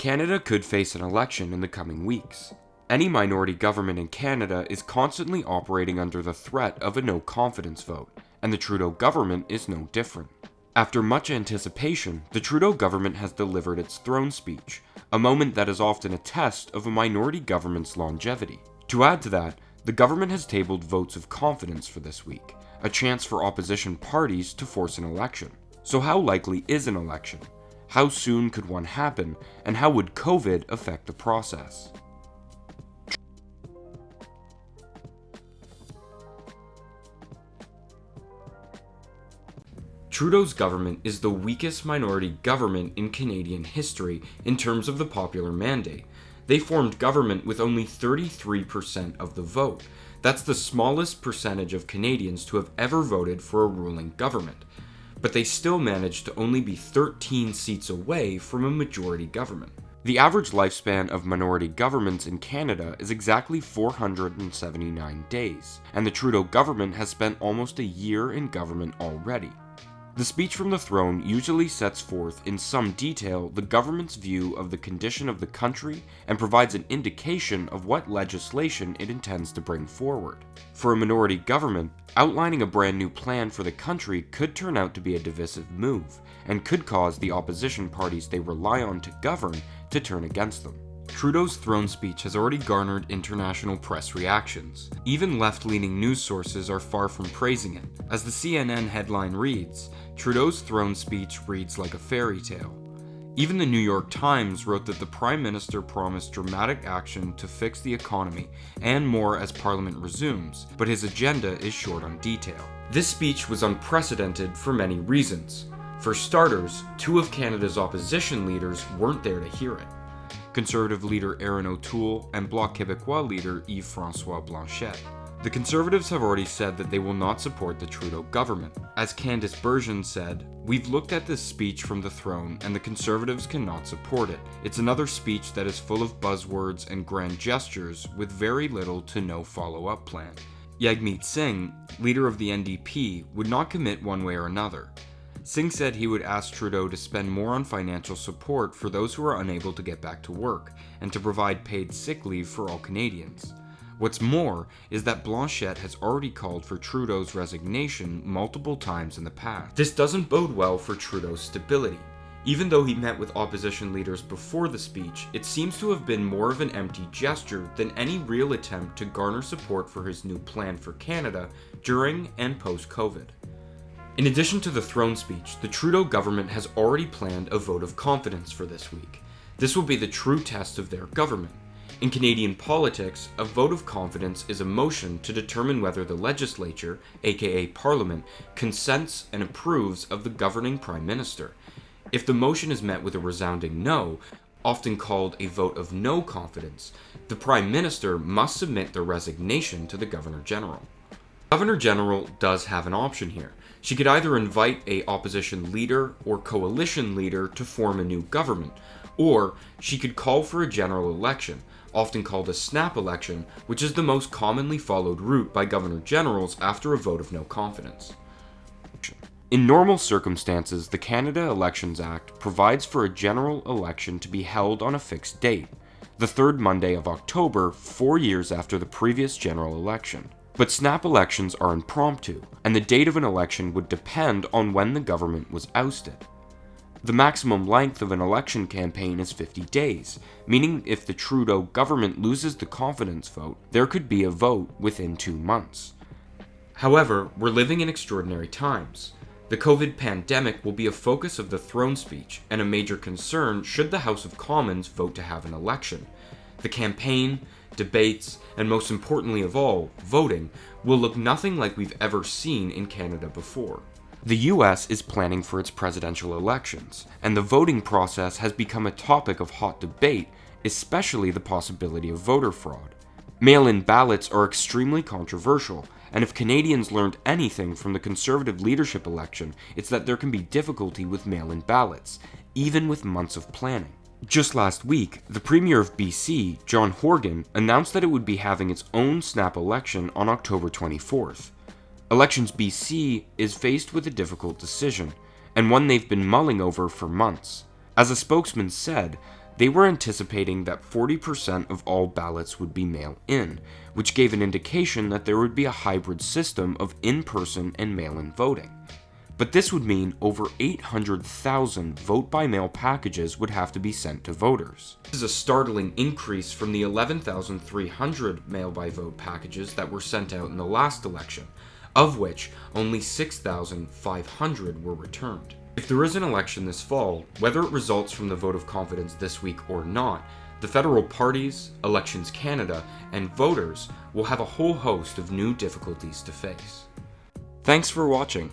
Canada could face an election in the coming weeks. Any minority government in Canada is constantly operating under the threat of a no-confidence vote, and the Trudeau government is no different. After much anticipation, the Trudeau government has delivered its throne speech, a moment that is often a test of a minority government's longevity. To add to that, the government has tabled votes of confidence for this week, a chance for opposition parties to force an election. So how likely is an election? How soon could one happen, and how would COVID affect the process? Trudeau's government is the weakest minority government in Canadian history in terms of the popular mandate. They formed government with only 33% of the vote. That's the smallest percentage of Canadians to have ever voted for a ruling government. But they still managed to only be 13 seats away from a majority government. The average lifespan of minority governments in Canada is exactly 479 days, and the Trudeau government has spent almost a year in government already. The speech from the throne usually sets forth in some detail the government's view of the condition of the country and provides an indication of what legislation it intends to bring forward. For a minority government, outlining a brand new plan for the country could turn out to be a divisive move, and could cause the opposition parties they rely on to govern to turn against them. Trudeau's throne speech has already garnered international press reactions. Even left-leaning news sources are far from praising it. As the CNN headline reads, Trudeau's throne speech reads like a fairy tale. Even the New York Times wrote that the Prime Minister promised dramatic action to fix the economy and more as Parliament resumes, but his agenda is short on detail. This speech was unprecedented for many reasons. For starters, two of Canada's opposition leaders weren't there to hear it. Conservative leader Erin O'Toole and Bloc Québécois leader Yves-François Blanchet. The Conservatives have already said that they will not support the Trudeau government. As Candice Bergeon said, "We've looked at this speech from the throne and the Conservatives cannot support it. It's another speech that is full of buzzwords and grand gestures with very little to no follow-up plan." Jagmeet Singh, leader of the NDP, would not commit one way or another. Singh said he would ask Trudeau to spend more on financial support for those who are unable to get back to work, and to provide paid sick leave for all Canadians. What's more is that Blanchet has already called for Trudeau's resignation multiple times in the past. This doesn't bode well for Trudeau's stability. Even though he met with opposition leaders before the speech, it seems to have been more of an empty gesture than any real attempt to garner support for his new plan for Canada during and post-COVID. In addition to the throne speech, the Trudeau government has already planned a vote of confidence for this week. This will be the true test of their government. In Canadian politics, a vote of confidence is a motion to determine whether the legislature, aka Parliament, consents and approves of the governing Prime Minister. If the motion is met with a resounding no, often called a vote of no confidence, the Prime Minister must submit their resignation to the Governor General. The Governor General does have an option here. She could either invite a opposition leader or coalition leader to form a new government, or she could call for a general election, often called a snap election, which is the most commonly followed route by Governor Generals after a vote of no confidence. In normal circumstances, the Canada Elections Act provides for a general election to be held on a fixed date, the third Monday of October, 4 years after the previous general election. But snap elections are impromptu, and the date of an election would depend on when the government was ousted. The maximum length of an election campaign is 50 days, meaning if the Trudeau government loses the confidence vote, there could be a vote within 2 months. However, we're living in extraordinary times. The COVID pandemic will be a focus of the throne speech, and a major concern should the House of Commons vote to have an election. The campaign, debates, and most importantly of all, voting, will look nothing like we've ever seen in Canada before. The US is planning for its presidential elections, and the voting process has become a topic of hot debate, especially the possibility of voter fraud. Mail-in ballots are extremely controversial, and if Canadians learned anything from the Conservative leadership election, it's that there can be difficulty with mail-in ballots, even with months of planning. Just last week, the Premier of BC, John Horgan, announced that it would be having its own snap election on October 24th. Elections BC is faced with a difficult decision, and one they've been mulling over for months. As a spokesman said, They were anticipating that 40% of all ballots would be mail-in, which gave an indication that there would be a hybrid system of in-person and mail-in voting. But this would mean over 800,000 vote-by-mail packages would have to be sent to voters. This is a startling increase from the 11,300 mail-by-vote packages that were sent out in the last election, of which only 6,500 were returned. If there is an election this fall, whether it results from the vote of confidence this week or not, the federal parties, Elections Canada, and voters will have a whole host of new difficulties to face. Thanks for watching.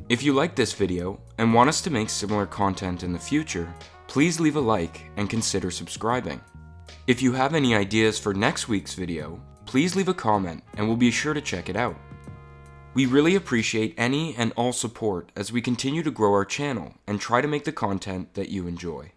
If you liked this video and want us to make similar content in the future, please leave a like and consider subscribing. If you have any ideas for next week's video, please leave a comment and we'll be sure to check it out. We really appreciate any and all support as we continue to grow our channel and try to make the content that you enjoy.